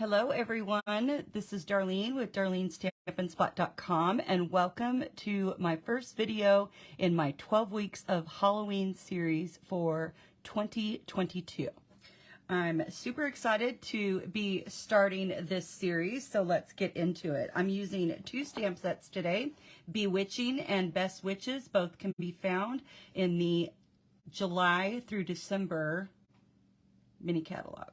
Hello everyone, this is Darlene with darlenestampandspot.com and welcome to my first video in my 12 weeks of Halloween series for 2022. I'm super excited to be starting this series, so let's get into it. I'm using two stamp sets today, Bewitching and Best Witches. Both can be found in the July through December mini catalog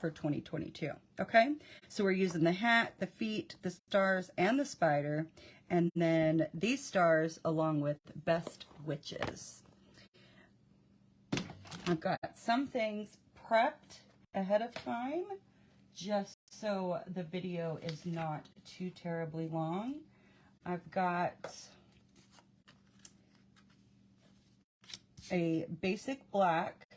for 2022. Okay, so we're using the hat, the feet, the stars, and the spider, and then these stars along with Best Witches. I've got some things prepped ahead of time just so the video is not too terribly long. I've got a basic black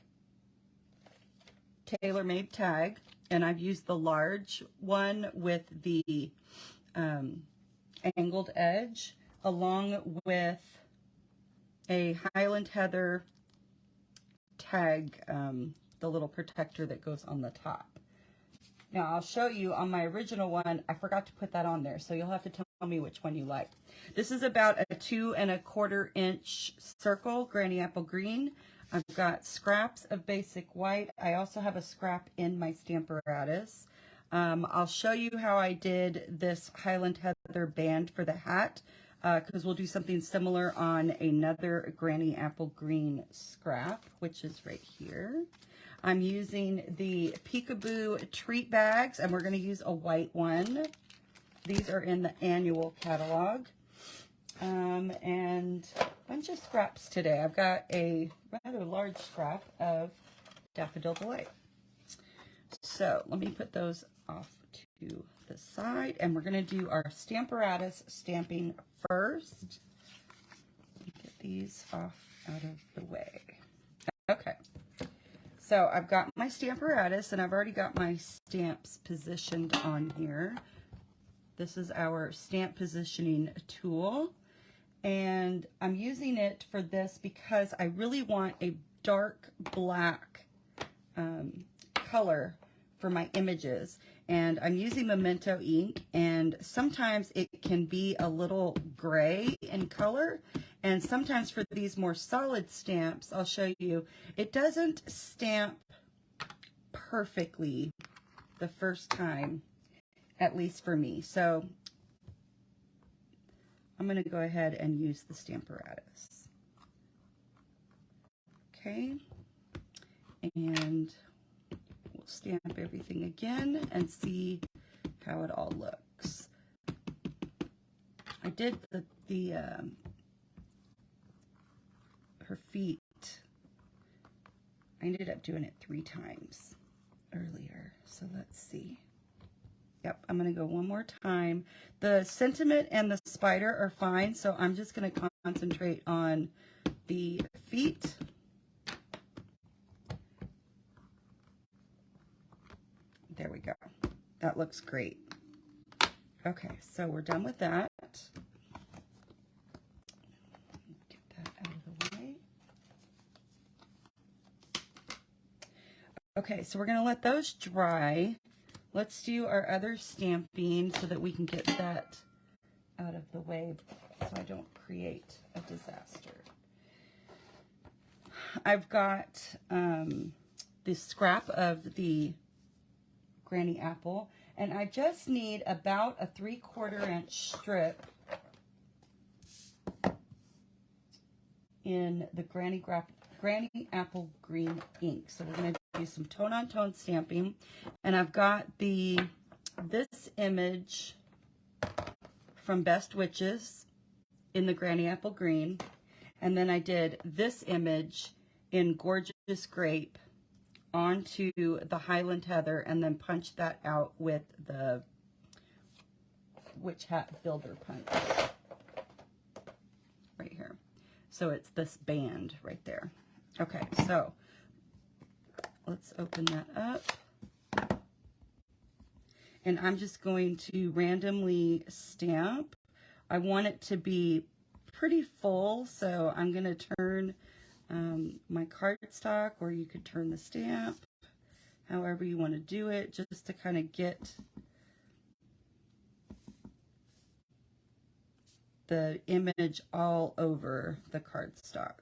tailor-made tag, and I've used the large one with the angled edge along with a Highland Heather tag, the little protector that goes on the top. Now I'll show you on my original one, I forgot to put that on there, so you'll have to tell me which one you like. This is about a 2 1/4 inch circle, Granny Apple Green. I've got scraps of basic white. I also have a scrap in my Stamparatus. I'll show you how I did this Highland Heather band for the hat, because we'll do something similar on another Granny Apple Green scrap, which is right here. I'm using the Peekaboo treat bags, and we're going to use a white one. These are in the annual catalog. And a bunch of scraps today. I've got a rather large scrap of Daffodil Delight. So let me put those off to the side, and we're going to do our Stamparatus stamping first. Get these off out of the way. Okay. So I've got my Stamparatus, and I've already got my stamps positioned on here. This is our stamp positioning tool, and I'm using it for this because I really want a dark black color for my images, and I'm using Memento ink, and sometimes it can be a little gray in color, and sometimes for these more solid stamps, I'll show you, it doesn't stamp perfectly the first time, at least for me. So I'm going to go ahead and use the Stamparatus. Okay, and we'll stamp everything again and see how it all looks. I did her feet. I ended up doing it 3 times earlier, so let's see. Yep, I'm going to go one more time. The sentiment and the spider are fine, so I'm just going to concentrate on the feet. There we go. That looks great. Okay, so we're done with that. Get that out of the way. Okay, so we're going to let those dry. Let's do our other stamping so that we can get that out of the way so I don't create a disaster. I've got this scrap of the Granny Apple, and I just need about a 3/4 inch strip in the Granny Apple Green ink. So we're going to do some tone-on-tone stamping, and I've got this image from Best Witches in the Granny Apple Green, and then I did this image in Gorgeous Grape onto the Highland Heather, and then punched that out with the Witch Hat Builder punch right here. So it's this band right there. Okay, so let's open that up. And I'm just going to randomly stamp. I want it to be pretty full, so I'm going to turn my cardstock, or you could turn the stamp however you want to do it, just to kind of get the image all over the cardstock.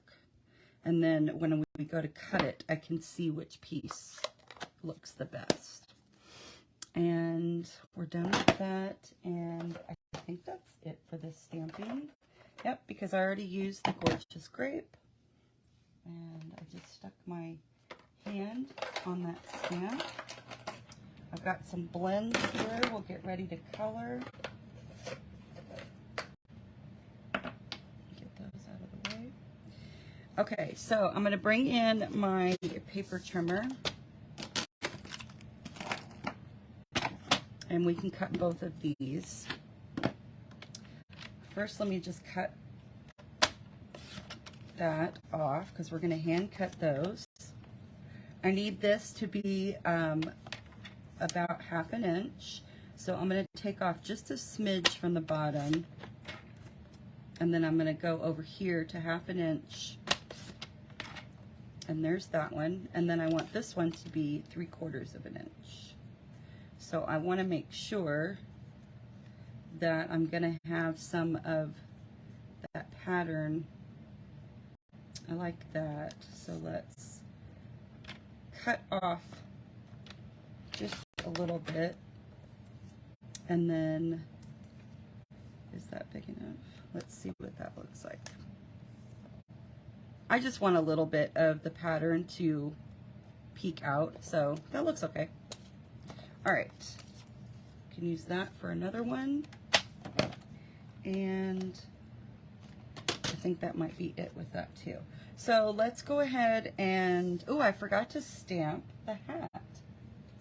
And then when we go to cut it, I can see which piece looks the best. And we're done with that, and I think that's it for this stamping. Yep, because I already used the Gorgeous Grape, and I just stuck my hand on that stamp. I've got some blends here. We'll get ready to color. Get those out of the way. Okay, so I'm going to bring in my paper trimmer, and we can cut both of these. First, let me just cut that off because we're going to hand cut those. I need this to be about 1/2 inch, so I'm going to take off just a smidge from the bottom, and then I'm going to go over here to 1/2 inch, and there's that one, and then I want this one to be 3/4 inch. So I want to make sure that I'm going to have some of that pattern. I like that. So let's cut off just a little bit, and then, is that big enough? Let's see what that looks like. I just want a little bit of the pattern to peek out, so that looks okay. All right, can use that for another one, and I think that might be it with that too. So let's go ahead and, oh, I forgot to stamp the hat.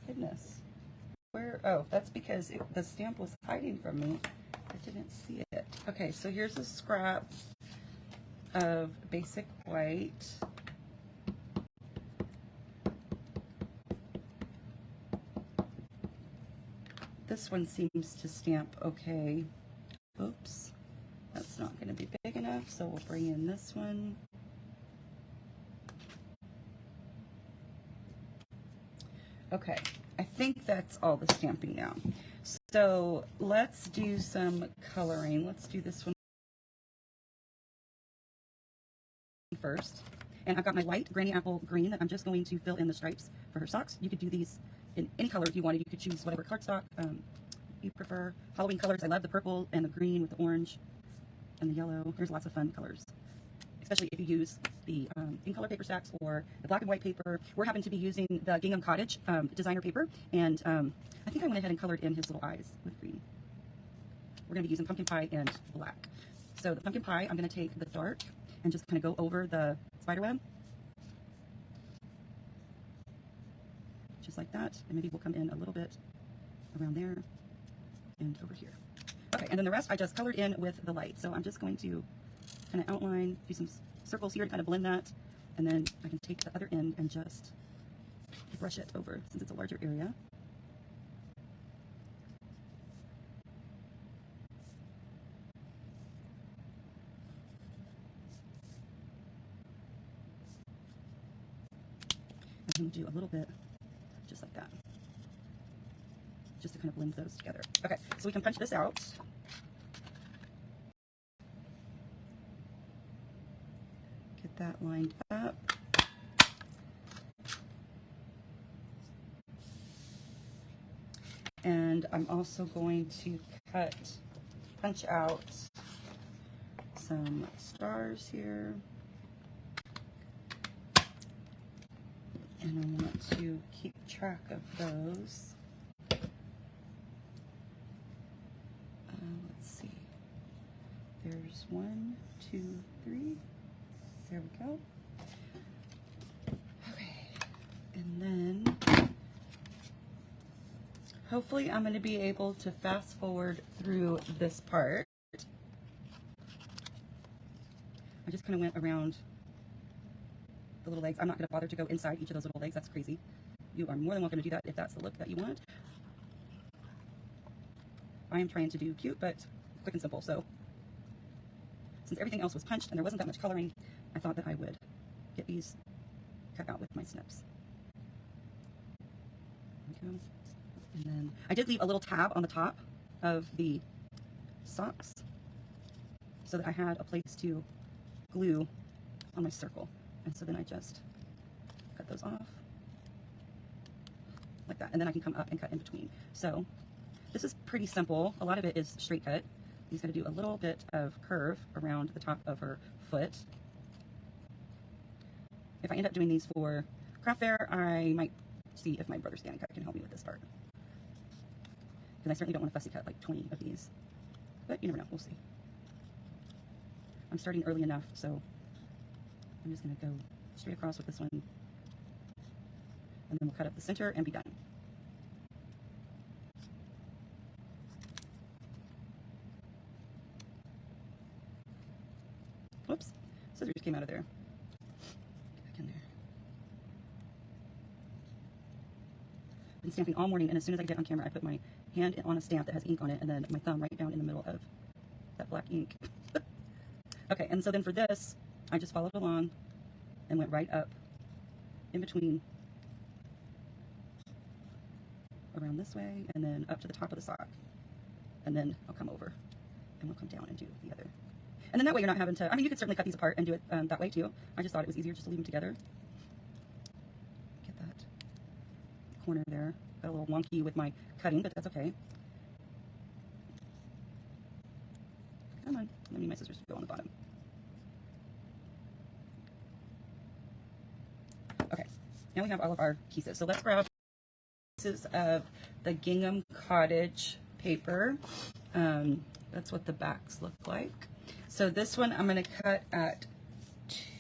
Goodness. Where, oh, that's because the stamp was hiding from me. I didn't see it. Okay, so here's a scrap of basic white. This one seems to stamp okay. Oops, that's not going to be big enough, so we'll bring in this one. Okay, I think that's all the stamping now. So let's do some coloring. Let's do this one first. And I've got my light Granny Apple green that I'm just going to fill in the stripes for her socks. You could do these in any color if you wanted. You could choose whatever cardstock you prefer. Halloween colors, I love the purple and the green with the orange and the yellow. There's lots of fun colors, especially if you use the in color paper stacks or the black and white paper. We're happen to be using the Gingham Cottage designer paper, and I think I went ahead and colored in his little eyes with green. We're going to be using pumpkin pie and black. So the pumpkin pie, I'm going to take the dark and just kind of go over the spider web, just like that, and maybe we'll come in a little bit around there and over here. Okay, and then the rest I just colored in with the light. So I'm just going to kind of outline, do some circles here to kind of blend that, and then I can take the other end and just brush it over since it's a larger area. And do a little bit just like that, just to kind of blend those together. Okay, so we can punch this out. Get that lined up. And I'm also going to punch out some stars here. And I want to keep track of those. Let's see. There's 1, 2, 3. There we go. Okay. And then hopefully I'm going to be able to fast forward through this part. I just kind of went around the little legs. I'm not going to bother to go inside each of those little legs. That's crazy. You are more than welcome to do that if that's the look that you want. I am trying to do cute, but quick and simple. So since everything else was punched and there wasn't that much coloring, I thought that I would get these cut out with my snips. There we go. And then I did leave a little tab on the top of the socks so that I had a place to glue on my circle. And so then I just cut those off like that. And then I can come up and cut in between. So this is pretty simple. A lot of it is straight cut. He's going to do a little bit of curve around the top of her foot. If I end up doing these for craft fair, I might see if my brother StannyCut can help me with this part. Because I certainly don't want to fussy cut like 20 of these. But you never know. We'll see. I'm starting early enough, so I'm just going to go straight across with this one. And then we'll cut up the center and be done. Whoops. Scissors came out of there. Get back in there. Been stamping all morning, and as soon as I get on camera, I put my hand on a stamp that has ink on it, and then my thumb right down in the middle of that black ink. Okay, and so then for this, I just followed along and went right up in between, around this way, and then up to the top of the sock. And then I'll come over, and we'll come down and do the other. And then that way you're not having to, I mean, you could certainly cut these apart and do it that way too. I just thought it was easier just to leave them together. Get that corner there. Got a little wonky with my cutting, but that's okay. Come on. I need my scissors to go on the bottom. Okay. Now we have all of our pieces. So let's grab pieces of the Gingham Cottage paper. That's what the backs look like. So this one I'm going to cut at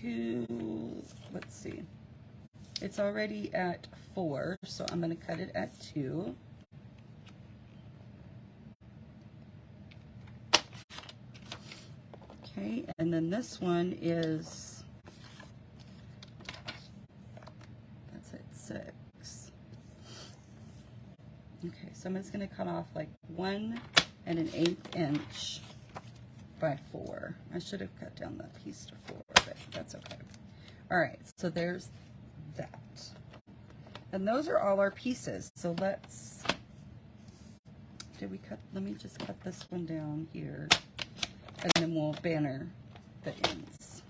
2, let's see. It's already at 4, so I'm going to cut it at 2. Okay, and then this one is, that's at 6. Okay, so I'm just going to cut off like 1 1/8 inch by 4. I should have cut down that piece to 4, but that's okay. All right, so there's that. And those are all our pieces. So let's, did we cut, let me just cut this one down here, and then we'll banner the ends.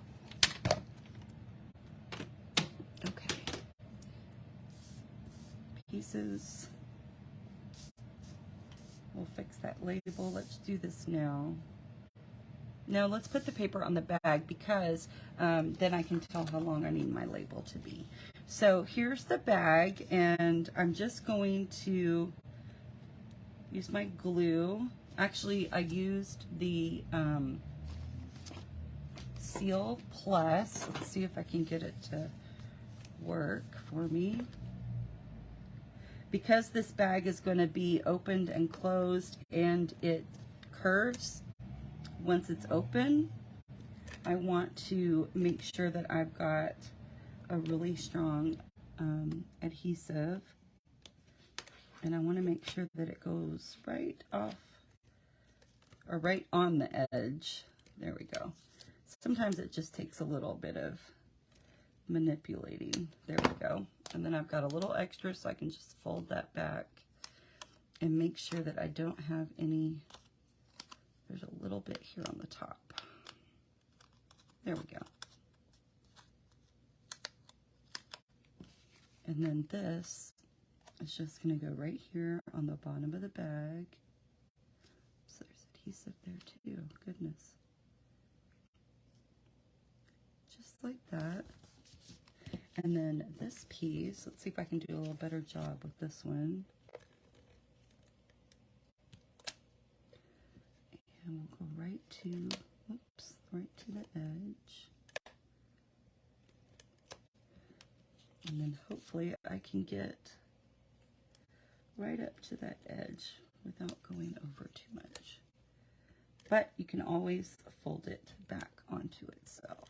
Okay. Pieces. We'll fix that label. Let's do this now. Now let's put the paper on the bag, because then I can tell how long I need my label to be. So here's the bag, and I'm just going to use my glue. Actually, I used the Seal Plus. Let's see if I can get it to work for me. Because this bag is going to be opened and closed, and it curves once it's open, I want to make sure that I've got a really strong adhesive, and I want to make sure that it goes right off, or right on the edge. There we go. Sometimes it just takes a little bit of manipulating. There we go. And then I've got a little extra, so I can just fold that back and make sure that I don't have any. There's a little bit here on the top. There we go. And then this is just going to go right here on the bottom of the bag. So there's adhesive there too. Goodness. Just like that. And then this piece, let's see if I can do a little better job with this one. And we'll go right to, oops, right to the edge. And then hopefully I can get right up to that edge without going over too much. But you can always fold it back onto itself.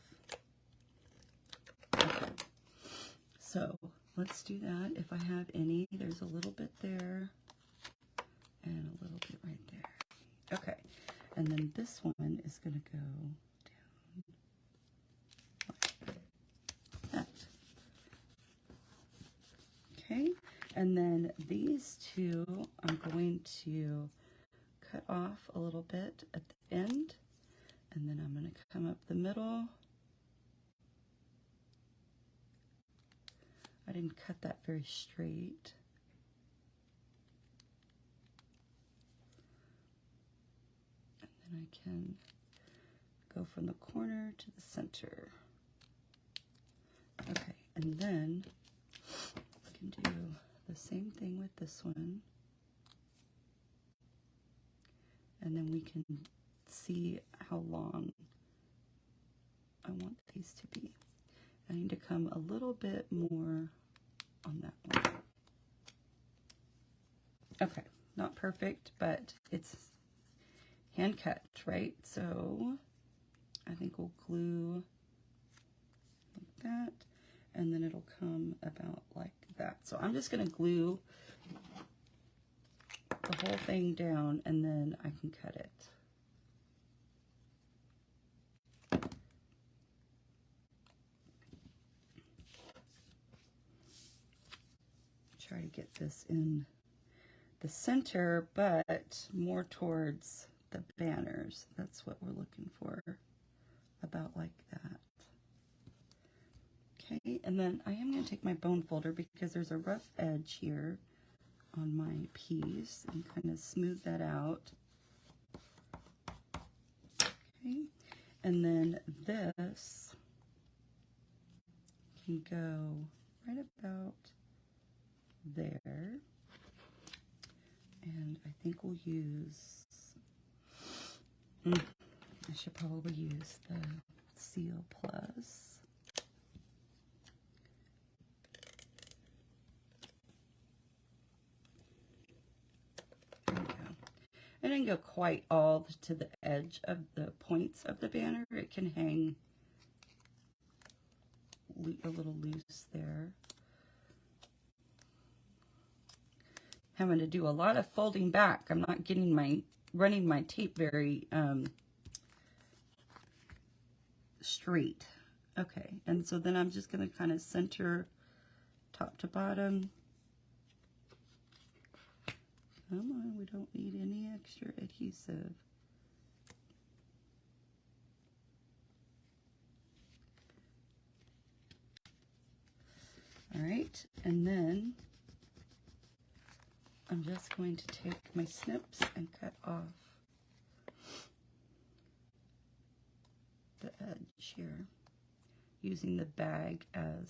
Okay. So let's do that. If I have any, there's a little bit there and a little bit right there. Okay. And then this one is going to go down like that. Okay. And then these two, I'm going to cut off a little bit at the end, and then I'm going to come up the middle. I didn't cut that very straight. And then I can go from the corner to the center. Okay, and then I can do the same thing with this one. And then we can see how long I want these to be. I need to come a little bit more on that one. Okay, not perfect, but it's hand cut, right? So I think we'll glue like that, and then it'll come about like that. So I'm just gonna glue the whole thing down, and then I can cut it. Try to get this in the center, but more towards the banners. That's what we're looking for, about like that. Okay, and then I am going to take my bone folder because there's a rough edge here on my piece, and kind of smooth that out. Okay, and then this can go right about there, and I think we'll use, I should probably use the Seal Plus. There we go. I didn't go quite all to the edge of the points of the banner. It can hang a little loose there. Having to do a lot of folding back. I'm not getting running my tape very straight. Okay, and so then I'm just going to kind of center top to bottom. Come on, we don't need any extra adhesive. All right, and then I'm just going to take my snips and cut off the edge here, using the bag as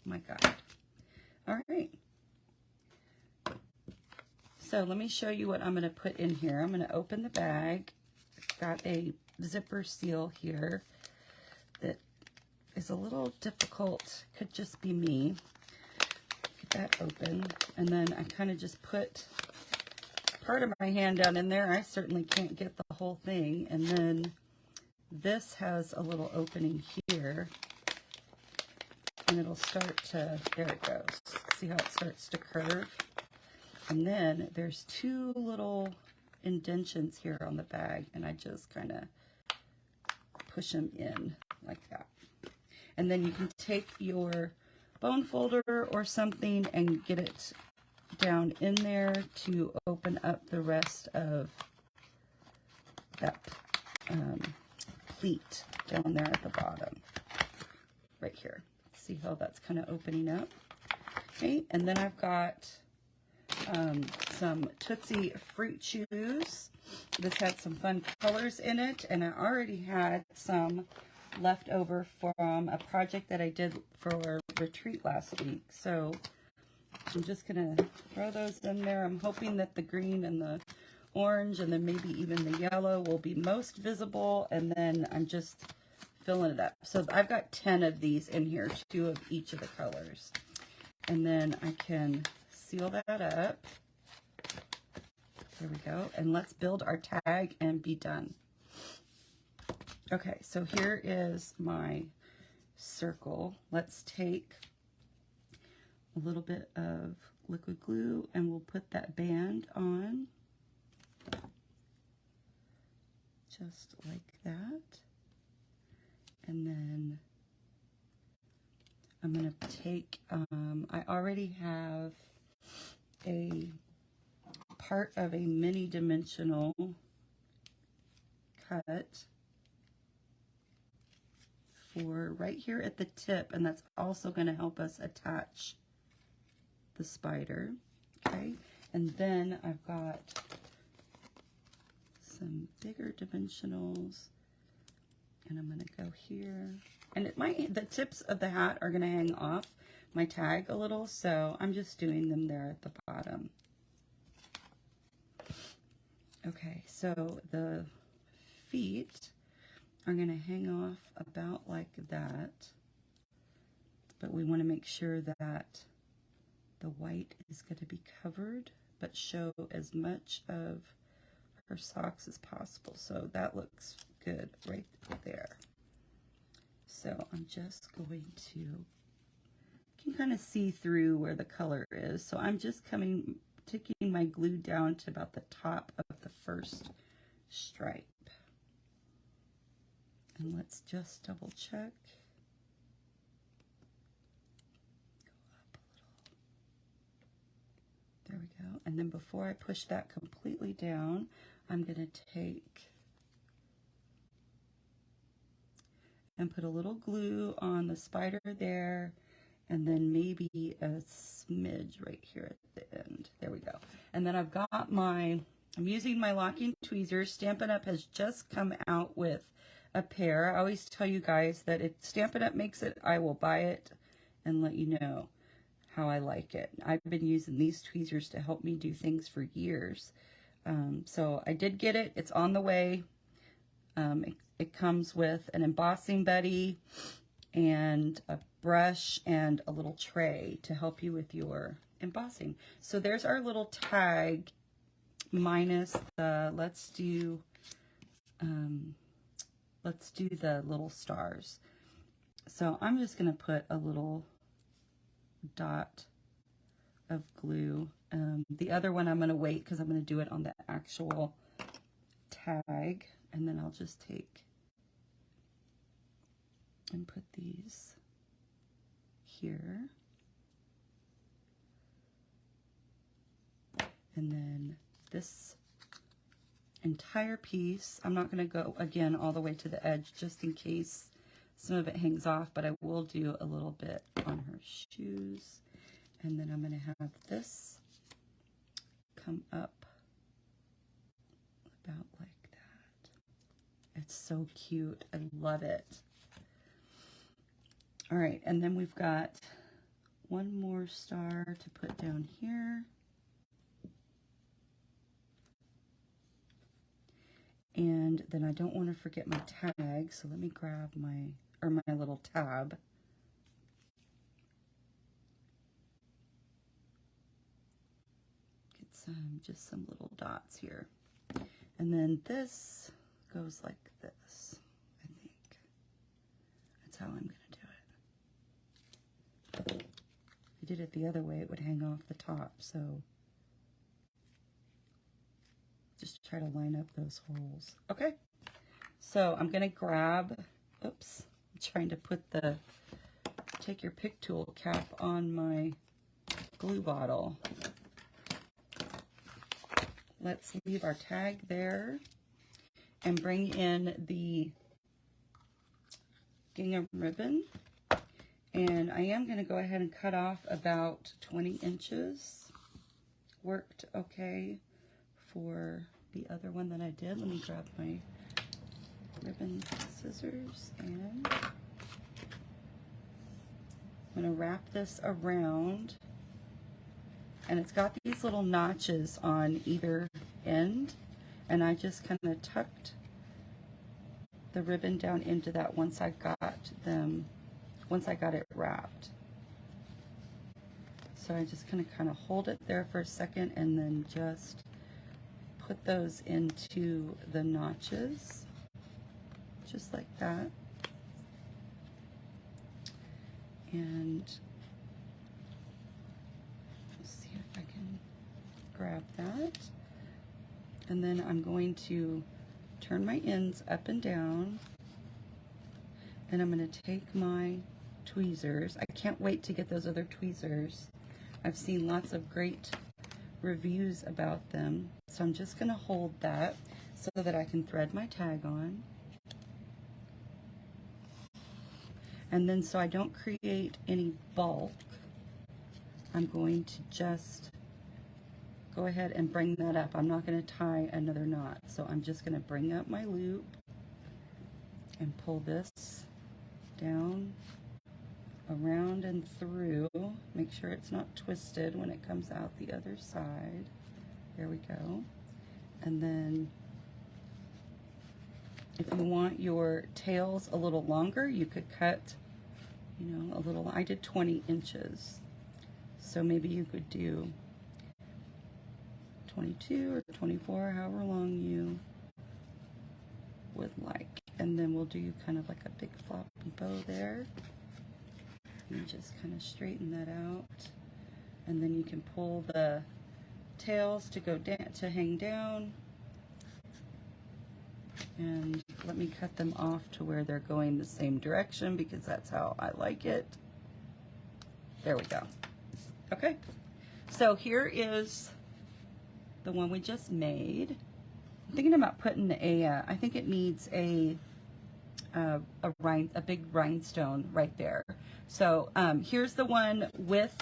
my guide. All right. So let me show you what I'm going to put in here. I'm going to open the bag. I've got a zipper seal here that is a little difficult. Could just be me. Get that open, and then I kind of just put part of my hand down in there. I certainly can't get the whole thing. And then this has a little opening here, and it'll start to, there it goes. See how it starts to curve? And then there's two little indentions here on the bag, and I just kind of push them in like that. And then you can take your bone folder or something and get it down in there to open up the rest of that pleat down there at the bottom, right here. See how that's kind of opening up? Okay, and then I've got some Tootsie Fruit Chews. This had some fun colors in it, and I already had some left over from a project that I did for retreat last week. So I'm just gonna throw those in there. I'm hoping that the green and the orange and then maybe even the yellow will be most visible, and then I'm just filling it up. So I've got 10 of these in here, 2 of each of the colors. And then I can seal that up. There we go. And let's build our tag and be done. Okay, so here is my circle. Let's take a little bit of liquid glue and we'll put that band on. Just like that. And then I'm going to take, I already have a part of a mini dimensional cut for right here at the tip, and that's also going to help us attach the spider. Okay, and then I've got some bigger dimensionals, and I'm going to go here, and the tips of the hat are going to hang off my tag a little, so I'm just doing them there at the bottom. Okay, so the feet are going to hang off about like that, but we want to make sure that the white is going to be covered but show as much of her socks as possible. So that looks good right there. So I'm just going to, you can kind of see through where the color is. So I'm just taking my glue down to about the top of the first stripe. And let's just double check. There we go. And then before I push that completely down, I'm going to take and put a little glue on the spider there, and then maybe a smidge right here at the end. There we go. And then I've got I'm using my locking tweezers. Stampin' Up! Has just come out with a pair. I always tell you guys that if Stampin' Up! Makes it, I will buy it and let you know how I like it. I've been using these tweezers to help me do things for years. So I did get it. It's on the way. It comes with an embossing buddy and a brush and a little tray to help you with your embossing. So there's our little tag minus the, let's do the little stars. So I'm just going to put a little dot of glue. The other one I'm going to wait because I'm going to do it on the actual tag, and then I'll just take and put these here, and then this entire piece, I'm not going to go again all the way to the edge just in case some of it hangs off, but I will do a little bit on her shoes. And then I'm going to have this come up about like that. It's so cute. I love it. All right, and then we've got one more star to put down here. And then I don't want to forget my tag, so let me grab my little tab. Get just some little dots here. And then this goes like this, I think. That's how I'm going to do it. If I did it the other way, it would hang off the top, so just try to line up those holes. Okay, so I'm going to grab, oops, I'm trying to put take your pick tool cap on my glue bottle. Let's leave our tag there and bring in the gingham ribbon. And I am going to go ahead and cut off about 20 inches. Worked okay for the other one that I did. Let me grab my ribbon scissors, and I'm going to wrap this around. And it's got these little notches on either end, and I just kind of tucked the ribbon down into that once I got it wrapped. So I just kind of hold it there for a second and then just put those into the notches, just like that. And grab that, and then I'm going to turn my ends up and down, and I'm going to take my tweezers. I can't wait to get those other tweezers. I've seen lots of great reviews about them. So I'm just going to hold that so that I can thread my tag on. And then so I don't create any bulk, I'm going to just go ahead and bring that up. I'm not going to tie another knot. So I'm just going to bring up my loop and pull this down, around and through. Make sure it's not twisted when it comes out the other side. There we go. And then if you want your tails a little longer, you could cut, you know, a little. I did 20 inches. So maybe you could do 22 or 24, however long you would like. And then we'll do kind of like a big floppy bow there. And just kind of straighten that out. And then you can pull the tails to go down, to hang down. And let me cut them off to where they're going the same direction because that's how I like it. There we go. Okay, so here is the one we just made. I'm thinking about putting a, I think it needs a big rhinestone right there. So here's the one with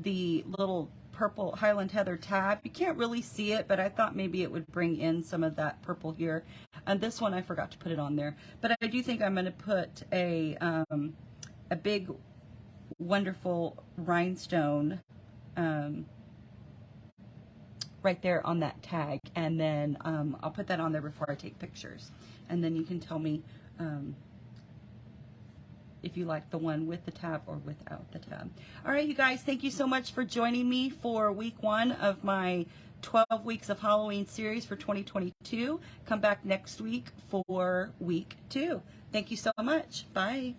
the little purple Highland Heather tab. You can't really see it, but I thought maybe it would bring in some of that purple here. And this one I forgot to put it on there, but I do think I'm going to put a big wonderful rhinestone right there on that tag, and then I'll put that on there before I take pictures, and then you can tell me if you like the one with the tab or without the tab. All right, you guys, thank you so much for joining me for week 1 of my 12 weeks of Halloween series for 2022. Come back next week for week 2. Thank you so much. Bye.